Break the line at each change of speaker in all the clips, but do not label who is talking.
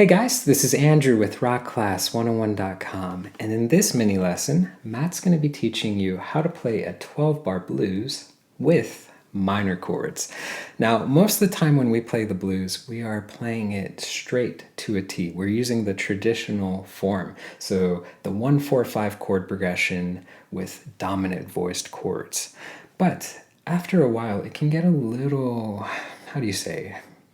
Hey guys, this is Andrew with rockclass101.com, and in this mini lesson, Matt's going to be teaching you how to play a 12-bar blues with minor chords. Now, most of the time when we play the blues, we are playing it straight to a T. We're using the traditional form, so the 1-4-5 chord progression with dominant voiced chords. But after a while, it can get a little,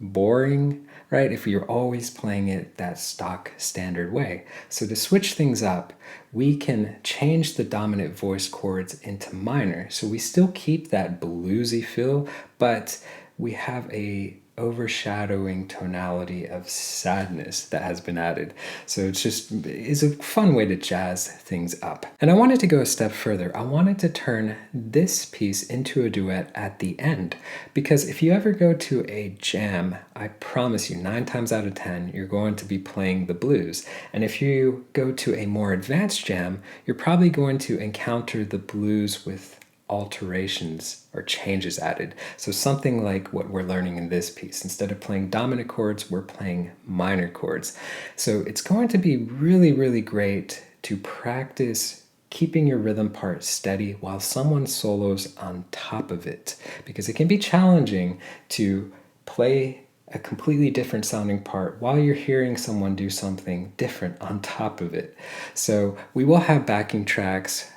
boring, right? If you're always playing it that stock standard way. So to switch things up, we can change the dominant voice chords into minor. So we still keep that bluesy feel, but we have a overshadowing tonality of sadness that has been added. So it's a fun way to jazz things up. And I wanted to go a step further. I wanted to turn this piece into a duet at the end, because if you ever go to a jam, I promise you 9 times out of 10 you're going to be playing the blues. And if you go to a more advanced jam, you're probably going to encounter the blues with alterations or changes added. So something like what we're learning in this piece. Instead of playing dominant chords, we're playing minor chords. So it's going to be really, really great to practice keeping your rhythm part steady while someone solos on top of it, because it can be challenging to play a completely different sounding part while you're hearing someone do something different on top of it. So we will have backing tracks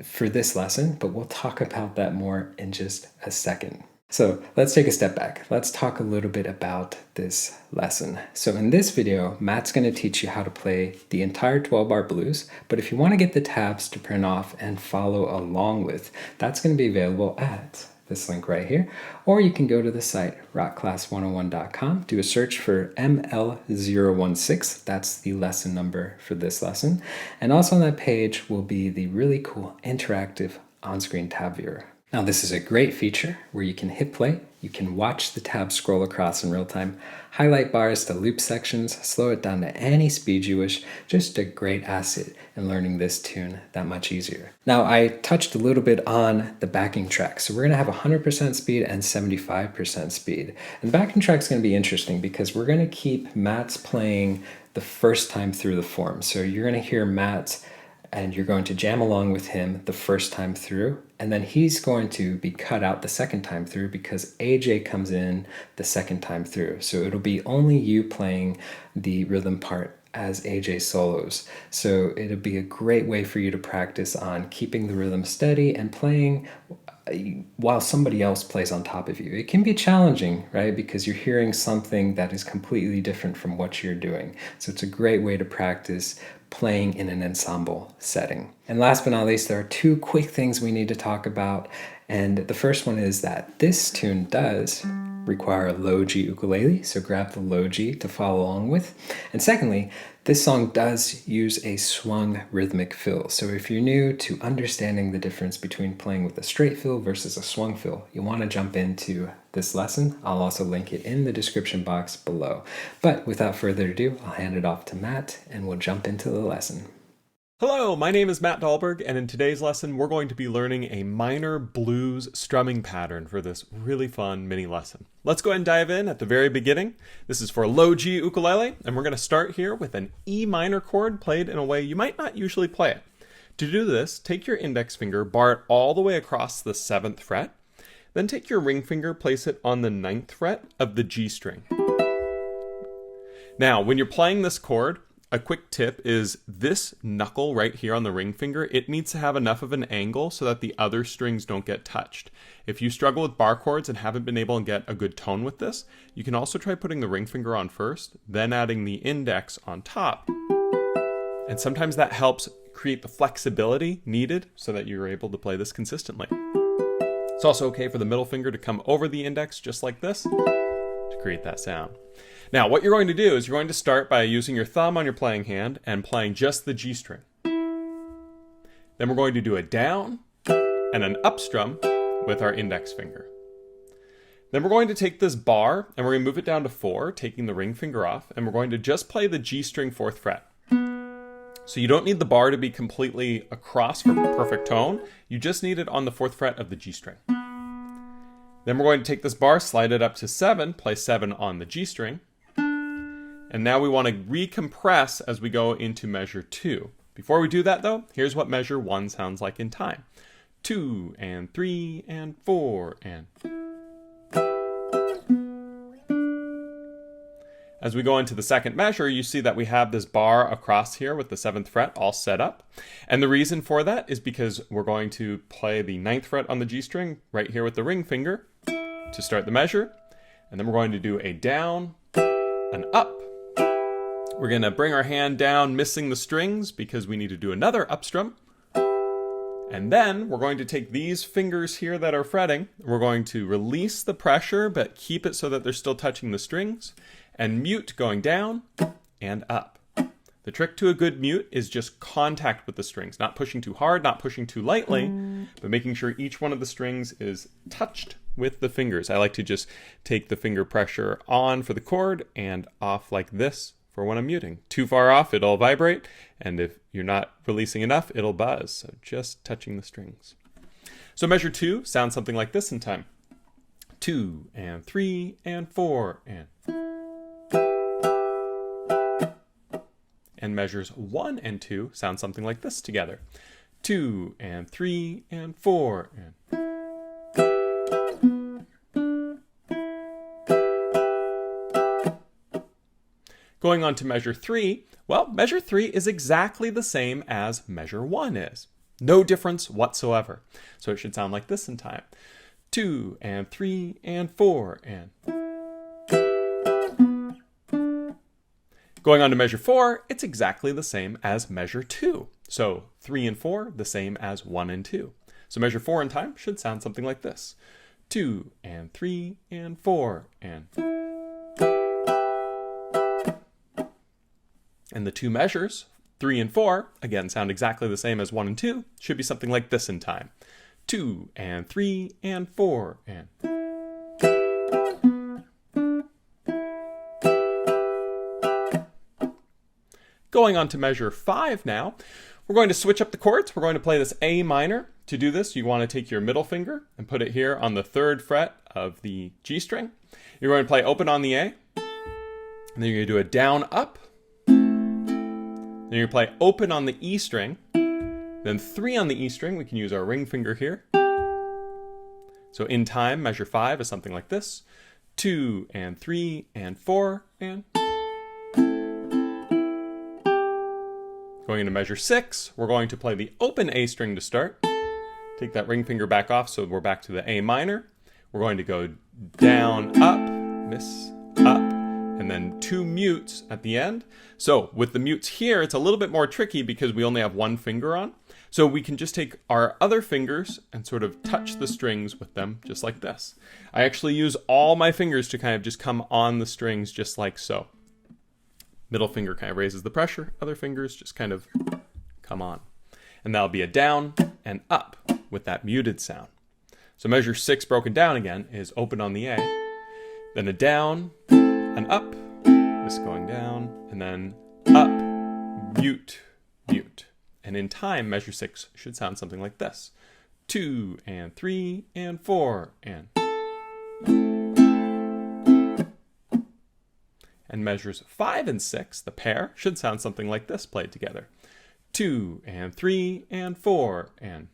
for this lesson, but we'll talk about that more in just a second. So let's take a step back. Let's talk a little bit about this lesson. So in this video, Matt's going to teach you how to play the entire 12-bar blues, but if you want to get the tabs to print off and follow along with, that's going to be available at this link right here, or you can go to the site rockclass101.com, do a search for ML016, that's the lesson number for this lesson, and also on that page will be the really cool interactive on-screen tab viewer. Now this is a great feature where you can hit play, you can watch the tab scroll across in real time, highlight bars to loop sections, slow it down to any speed you wish, just a great asset in learning this tune that much easier. Now I touched a little bit on the backing track, so we're going to have 100% speed and 75% speed. And the backing track is going to be interesting because we're going to keep Matt's playing the first time through the form. So you're going to hear Matt and you're going to jam along with him the first time through, and then he's going to be cut out the second time through because AJ comes in the second time through. So it'll be only you playing the rhythm part as AJ solos. So it'll be a great way for you to practice on keeping the rhythm steady and playing while somebody else plays on top of you. It can be challenging, right? Because you're hearing something that is completely different from what you're doing. So it's a great way to practice playing in an ensemble setting. And last but not least, there are 2 quick things we need to talk about. And the first one is that this tune does require a low G ukulele, so grab the low G to follow along with. And secondly, this song does use a swung rhythmic fill. So if you're new to understanding the difference between playing with a straight fill versus a swung fill, you want to jump into this lesson. I'll also link it in the description box below. But without further ado, I'll hand it off to Matt and we'll jump into the lesson.
Hello, my name is Matt Dahlberg, and in today's lesson we're going to be learning a minor blues strumming pattern for this really fun mini lesson. Let's go ahead and dive in at the very beginning. This is for low G ukulele, and we're going to start here with an E minor chord played in a way you might not usually play it. To do this, take your index finger, bar it all the way across the 7th fret, then take your ring finger, place it on the 9th fret of the G string. Now, when you're playing this chord, a quick tip is this knuckle right here on the ring finger, it needs to have enough of an angle so that the other strings don't get touched. If you struggle with bar chords and haven't been able to get a good tone with this, you can also try putting the ring finger on first, then adding the index on top. And sometimes that helps create the flexibility needed so that you're able to play this consistently. It's also okay for the middle finger to come over the index just like this to create that sound. Now, what you're going to do is you're going to start by using your thumb on your playing hand and playing just the G string. Then we're going to do a down and an up strum with our index finger. Then we're going to take this bar and we're going to move it down to 4, taking the ring finger off, and we're going to just play the G string 4th fret. So you don't need the bar to be completely across for perfect tone, you just need it on the 4th fret of the G string. Then we're going to take this bar, slide it up to 7, play 7 on the G string. And now we want to recompress as we go into measure 2. Before we do that though, here's what measure 1 sounds like in time. 2 and 3 and 4 and... As we go into the second measure, you see that we have this bar across here with the 7th fret all set up. And the reason for that is because we're going to play the 9th fret on the G string right here with the ring finger to start the measure. And then we're going to do a down, an up. We're going to bring our hand down, missing the strings because we need to do another up strum. And then we're going to take these fingers here that are fretting. We're going to release the pressure, but keep it so that they're still touching the strings. And mute going down and up. The trick to a good mute is just contact with the strings, not pushing too hard, not pushing too lightly, but making sure each one of the strings is touched with the fingers. I like to just take the finger pressure on for the chord and off like this for when I'm muting. Too far off, it'll vibrate, and if you're not releasing enough, it'll buzz. So just touching the strings. So measure 2 sounds something like this in time. 2 and 3 and 4 and... And measures 1 and 2 sound something like this together. 2 and 3 and 4 and... Going on to measure 3, well, measure 3 is exactly the same as measure 1 is. No difference whatsoever. So it should sound like this in time. 2 and 3 and 4 and... Going on to measure 4, it's exactly the same as measure 2. So 3 and 4, the same as 1 and 2. So measure 4 in time should sound something like this. 2 and 3 and 4 and... And the two measures, 3 and 4, again sound exactly the same as 1 and 2, should be something like this in time. 2 and 3 and 4 and... Going on to measure 5 now, we're going to switch up the chords. We're going to play this A minor. To do this, you want to take your middle finger and put it here on the 3rd fret of the G string. You're going to play open on the A, and then you're going to do a down up. Then you're going to play open on the E string, then 3 on the E string. We can use our ring finger here. So in time, measure 5 is something like this. 2 and 3 and 4 and... Going into measure 6, we're going to play the open A string to start. Take that ring finger back off so we're back to the A minor. We're going to go down, up, miss, up, and then 2 mutes at the end. So with the mutes here, it's a little bit more tricky because we only have 1 finger on. So we can just take our other fingers and sort of touch the strings with them just like this. I actually use all my fingers to kind of just come on the strings just like so. Middle finger kind of raises the pressure. Other fingers just kind of come on. And that'll be a down and up with that muted sound. So measure 6 broken down again is open on the A, then a down, an up, this going down, and then up, mute, mute. And in time, measure 6 should sound something like this. 2 and 3 and 4 and... And measures 5 and 6, the pair, should sound something like this played together. 2 and 3 and 4 and...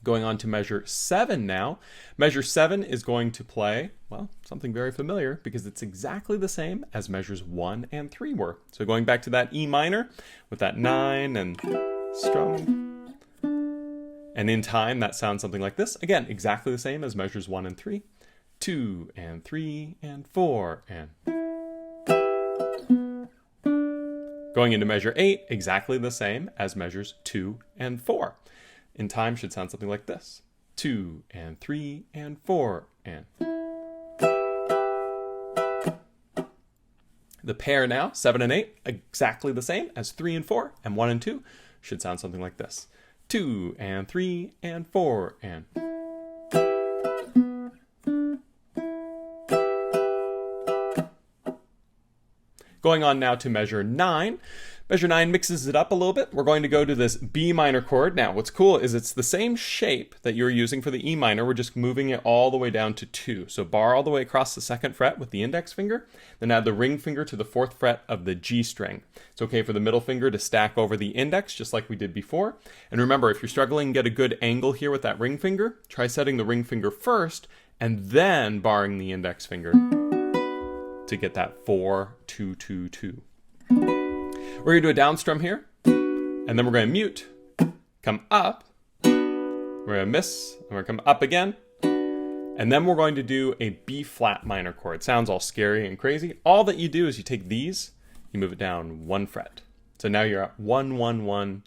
Going on to measure 7 now. Measure 7 is going to play, well, something very familiar because it's exactly the same as measures 1 and 3 were. So going back to that E minor with that 9 and strum. And in time, that sounds something like this. Again, exactly the same as measures 1 and 3. 2 and 3 and 4 and... Going into measure 8, exactly the same as measures 2 and 4. In time should sound something like this. 2 and 3 and 4 and... The pair now, 7 and 8, exactly the same as 3 and 4, and 1 and 2 should sound something like this. 2 and 3 and 4 and... Going on now to measure 9. Measure 9 mixes it up a little bit. We're going to go to this B minor chord. Now, what's cool is it's the same shape that you're using for the E minor. We're just moving it all the way down to 2. So bar all the way across the 2nd fret with the index finger, then add the ring finger to the 4th fret of the G string. It's okay for the middle finger to stack over the index, just like we did before. And remember, if you're struggling to get a good angle here with that ring finger, try setting the ring finger first and then barring the index finger to get that 4, 2, 2, 2. We're going to do a down strum here, and then we're going to mute, come up, we're going to miss, and we're going to come up again, and then we're going to do a B flat minor chord. Sounds all scary and crazy. All that you do is you take these, you move it down 1 fret. So now you're at 1, 1, 1,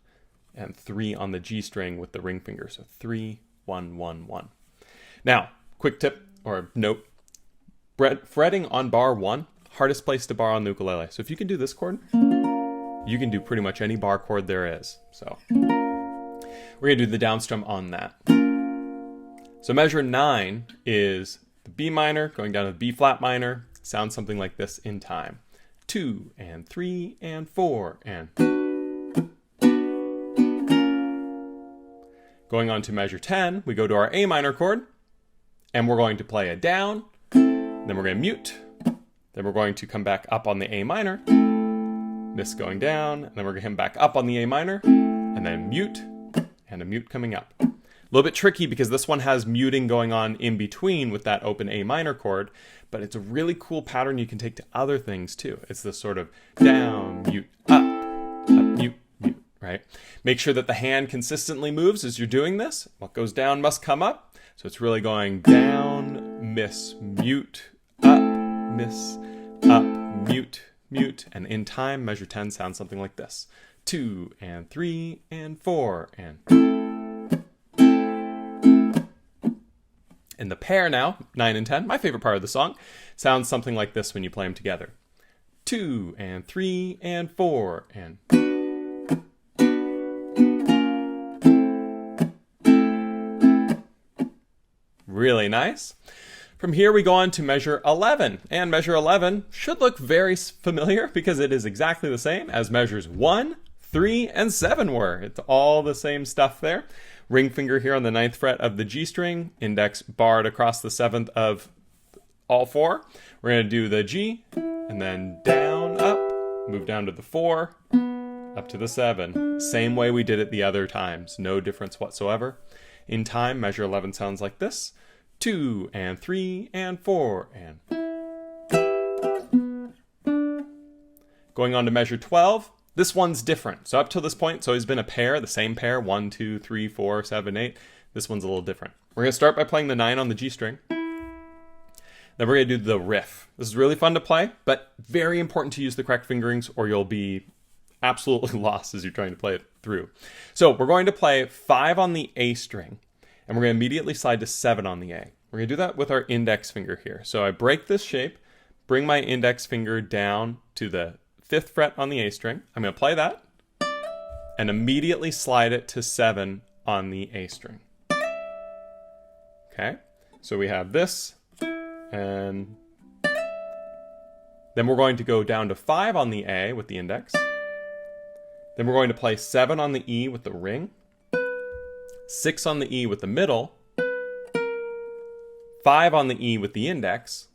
and 3 on the G string with the ring finger. So 3, 1, 1, 1. Now, quick tip or note, fretting on bar 1, hardest place to bar on the ukulele. So if you can do this chord, you can do pretty much any bar chord there is. So we're going to do the down strum on that. So measure 9 is the B minor going down to the B flat minor. Sounds something like this in time. 2 and 3 and 4 and. Going on to measure 10, we go to our A minor chord and we're going to play a down, then we're going to mute, then we're going to come back up on the A minor, this going down, and then we're going to come back up on the A minor, and then mute, and a mute coming up. A little bit tricky because this one has muting going on in between with that open A minor chord, but it's a really cool pattern you can take to other things too. It's this sort of down, mute, up, mute, mute, right? Make sure that the hand consistently moves as you're doing this. What goes down must come up. So it's really going down, miss, mute, up, miss, up, mute, mute, and in time, measure 10 sounds something like this. 2 and 3 and 4 and. And the pair now, 9 and 10, my favorite part of the song, sounds something like this when you play them together. 2 and 3 and 4 and. Really nice. From here we go on to measure 11, and measure 11 should look very familiar because it is exactly the same as measures 1, 3, and 7 were. It's all the same stuff there. Ring finger here on the 9th fret of the G string, index barred across the 7th of all 4. We're going to do the G, and then down, up, move down to the 4, up to the 7. Same way we did it the other times, no difference whatsoever. In time, measure 11 sounds like this. 2 and 3 and 4 and. Going on to measure 12, this one's different. So up till this point, it's always been a pair, the same pair, 1, 2, 3, 4, 7, 8. This one's a little different. We're going to start by playing the 9 on the G string. Then we're going to do the riff. This is really fun to play, but very important to use the correct fingerings or you'll be absolutely lost as you're trying to play it through. So we're going to play 5 on the A string. And we're going to immediately slide to 7 on the A. We're going to do that with our index finger here. So I break this shape, bring my index finger down to the 5th fret on the A string. I'm going to play that, and immediately slide it to 7 on the A string. Okay, so we have this, and then we're going to go down to 5 on the A with the index. Then we're going to play 7 on the E with the ring. 6 on the E with the middle, 5 on the E with the index,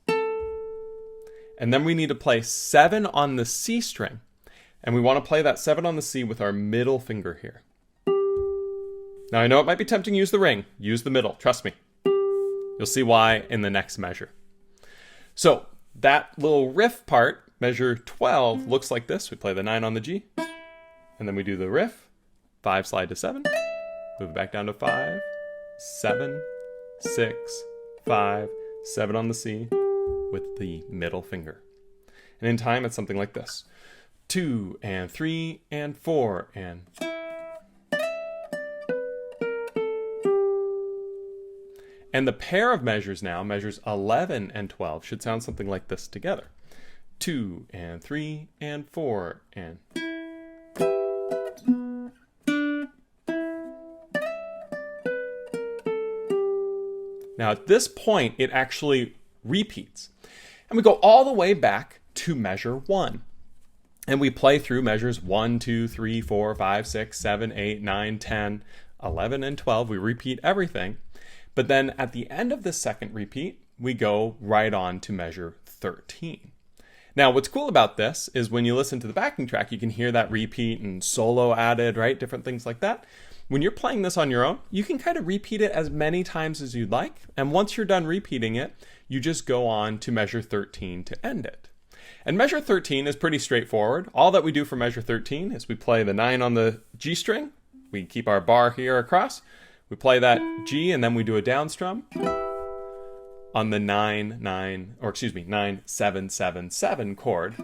and then we need to play 7 on the C string, and we want to play that 7 on the C with our middle finger here. Now I know it might be tempting to use the ring, use the middle, trust me. You'll see why in the next measure. So that little riff part, measure 12, looks like this. We play the 9 on the G, and then we do the riff, 5 slide to 7, move it back down to 5, 7, 6, 5, 7 on the C with the middle finger. And in time, it's something like this. 2 and 3 and 4 and. And the pair of measures now, measures 11 and 12, should sound something like this together. 2 and 3 and 4 and. Now at this point, it actually repeats. And we go all the way back to measure 1. And we play through measures 1, 2, 3, 4, 5, 6, 7, 8, 9, 10, 11, and 12. We repeat everything. But then at the end of the second repeat, we go right on to measure 13. Now, what's cool about this is when you listen to the backing track, you can hear that repeat and solo added, right? Different things like that. When you're playing this on your own, you can kind of repeat it as many times as you'd like. And once you're done repeating it, you just go on to measure 13 to end it. And measure 13 is pretty straightforward. All that we do for measure 13 is we play the 9 on the G string. We keep our bar here across. We play that G and then we do a down strum on the 9, 7, 7, 7 chord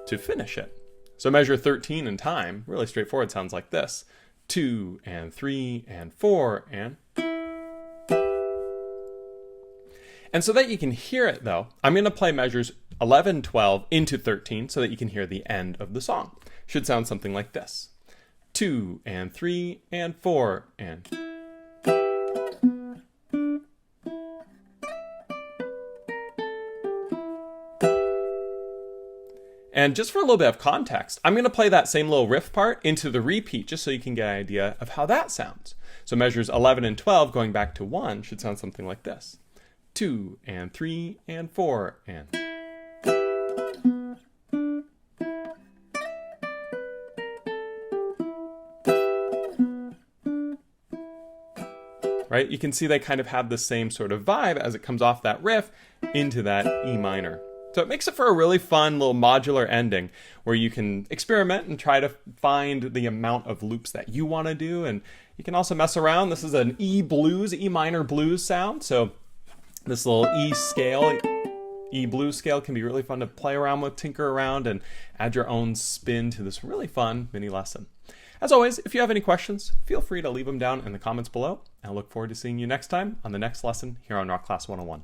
to finish it. So measure 13 in time, really straightforward, sounds like this. 2 and 3 and 4 and... And so that you can hear it though, I'm going to play measures 11, 12 into 13 so that you can hear the end of the song. Should sound something like this. 2 and 3 and 4 and... And just for a little bit of context, I'm going to play that same little riff part into the repeat just so you can get an idea of how that sounds. So measures 11 and 12 going back to 1 should sound something like this. 2 and 3 and 4 and... Right? You can see they kind of have the same sort of vibe as it comes off that riff into that E minor. So it makes it for a really fun little modular ending where you can experiment and try to find the amount of loops that you want to do. And you can also mess around. This is an E minor blues sound. So this little E scale, E blues scale can be really fun to play around with, tinker around, and add your own spin to this really fun mini lesson. As always, if you have any questions, feel free to leave them down in the comments below. I look forward to seeing you next time on the next lesson here on Rock Class 101.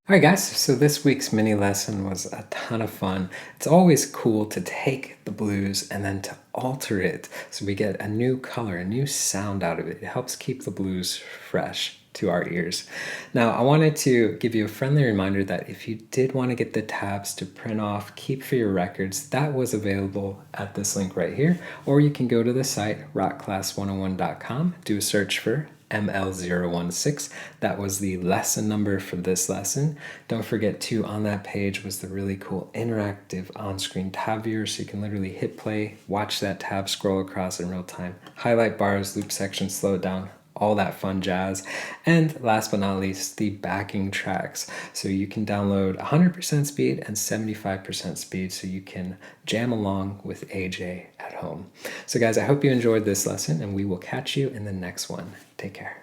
All right, guys, so this week's mini lesson was a ton of fun. It's always cool to take the blues and then to alter it so we get a new color, a new sound out of it. It helps keep the blues fresh to our ears. Now, I wanted to give you a friendly reminder that if you did want to get the tabs to print off, keep for your records, that was available at this link right here, or you can go to the site rockclass101.com, do a search for ML016. That was the lesson number for this lesson. Don't forget too, on that page was the really cool interactive on-screen tab viewer, so you can literally hit play, watch that tab scroll across in real time, highlight bars, loop sections, slow it down, all that fun jazz. And last but not least, the backing tracks. So you can download 100% speed and 75% speed so you can jam along with AJ at home. So guys, I hope you enjoyed this lesson and we will catch you in the next one. Take care.